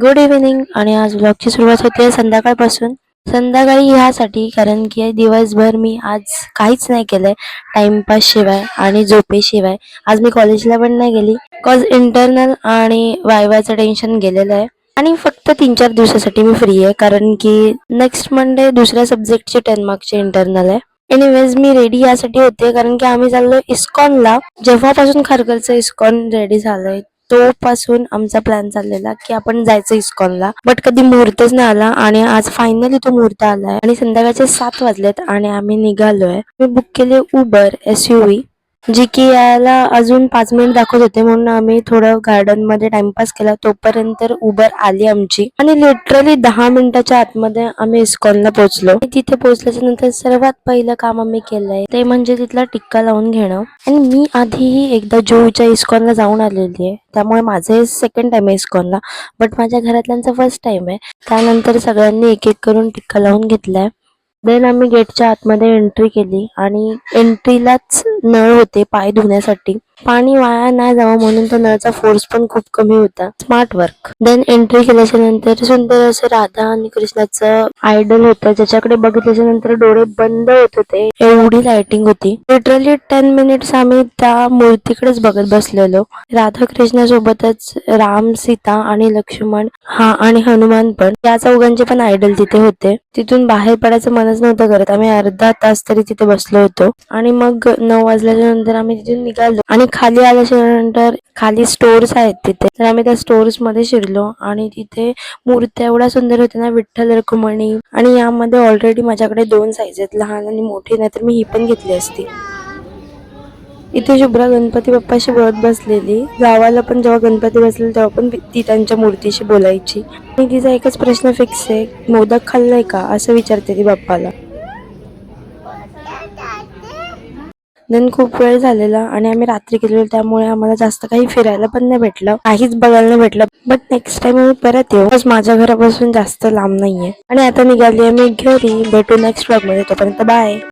Good evening. आणि आज व्लॉगची सुरुवात होते संध्याकाळपासून. संध्याकाळी ह्यासाठी कारण की दिवसभर मी आज काहीच नाही केलंय टाइमपास शिवाय आणि झोपेशिवाय. आज मी कॉलेजला पण नाही गेली बिकॉज इंटरनल आणि वायवाचं टेन्शन गेलेलं आहे आणि फक्त 3-4 दिवसासाठी मी फ्री आहे कारण की नेक्स्ट मंडे दुसऱ्या सब्जेक्टचे 10 मार्कचे इंटरनल आहे. एनिवेज मी रेडी यासाठी होते कारण की आम्ही चाललो इस्कॉनला. जेव्हापासून खारघरचं इस्कॉन रेडी झालंय तो पासून आमचा प्लॅन चाललेला की आपण जायचं इस्कॉनला, बट कधी मुहूर्तच नाही आला आणि आज फायनली तो मुहूर्त आलाय आणि संध्याकाळचे 7 वाजलेत आणि आम्ही निघालोय. मी बुक केले उबर SUV, जी की यायला अजून 5 मिनिट दाखवत होते म्हणून आम्ही थोडं गार्डन मध्ये टाइमपास केला. तोपर्यंत उबर आली आमची आणि लिटरली 10 मिनिटाच्या आतमध्ये आम्ही इस्कॉनला पोहोचलो. तिथे पोहोचल्याच्या नंतर सर्वात पहिलं काम आम्ही केलंय ते म्हणजे तिथला टिक्का लावून घेणं. आणि मी आधीही एकदा जुहूच्या इस्कॉनला जाऊन आलेली आहे, त्यामुळे माझे सेकंड टाइम आहे इस्कॉनला, बट माझ्या घरातल्यांचा फर्स्ट टाइम आहे. त्यानंतर सगळ्यांनी एक एक करून टिक्का लावून घेतलाय. देन आम्ही गेटच्या आतमध्ये एंट्री केली आणि एंट्रीलाच नळ होते पाय धुण्यासाठी. पाणी वाया नाही जावं म्हणून तो नळाचा फोर्स पण खूप कमी होता. Smart work. देन एंट्री केल्याच्या नंतर सुंदर असं राधा आणि कृष्णाचं आयडल होतं, ज्याच्याकडे बघितल्याच्या नंतर डोळे बंद होत होते, एवढी लाइटिंग होती. लिटरली 10 मिनिट्स आम्ही त्या मूर्तीकडेच बघत बसलेलो. राधा कृष्णासोबतच राम, सीता आणि लक्ष्मण आणि हनुमान पण, या चौघांचे पण आयडल तिथे होते. तिथून बाहेर पडायचं मनच नव्हतं करत. आम्ही अर्धा तास तरी तिथे बसलो होतो आणि मग 9 वाजल्याच्या नंतर आम्ही तिथून निघालो आणि खाली आल्याच्या नंतर खाली स्टोर्स आहेत तिथे, तर आम्ही त्या स्टोर्स मध्ये शिरलो आणि तिथे मूर्त्या एवढ्या सुंदर होत्या ना, विठ्ठल रुक्मिणी. आणि यामध्ये ऑलरेडी माझ्याकडे 2 साईज आहेत, लहान आणि मोठी, नाही तर मी ही पण घेतली असती. इथे शुभ्रा गणपती बाप्पाशी बोलत बसलेली. गावाला पण जेव्हा गणपती बसलेले तेव्हा पण ती त्यांच्या मूर्तीशी बोलायची आणि तिचा एकच प्रश्न फिक्स आहे, मोदक खाल्लाय का असं विचारते ती बाप्पाला. देन खूप वेळ झालेला आणि आम्ही रात्री गेलेलो, त्यामुळे आम्हाला जास्त काही फिरायला पण नाही भेटलं, काहीच बघायला नाही भेटलं. बट नेक्स्ट टाइम आम्ही परत येऊ, माझ्या घरापासून जास्त लांब नाहीये. आणि आता निघाली आम्ही घरी. भेटू नेक्स्ट व्लॉग मध्ये, तोपर्यंत बाय.